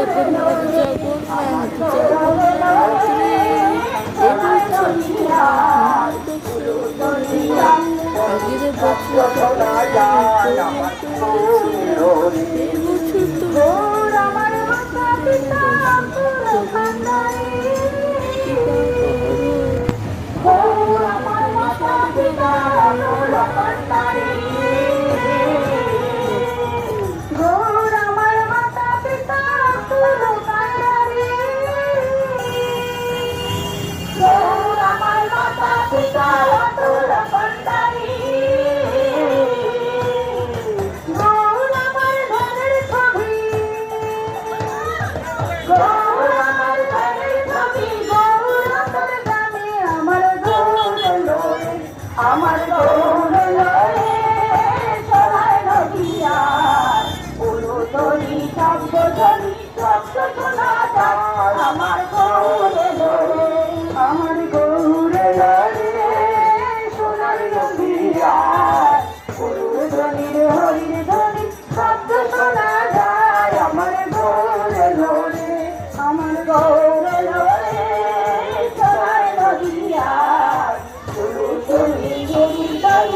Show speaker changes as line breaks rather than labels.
জগন্নাথ জগন্নাথ জগন্নাথ রে আগের বছর
আমার গৌরে সবাই নদিয়া পুরোতরি শব্দ ধ্বনি শব্দ শোনা যায় আমার গৌরে সোনার নদিয়া পুরোতরির হরির ধ্বনি শব্দ শোনা যায় আমার গৌরে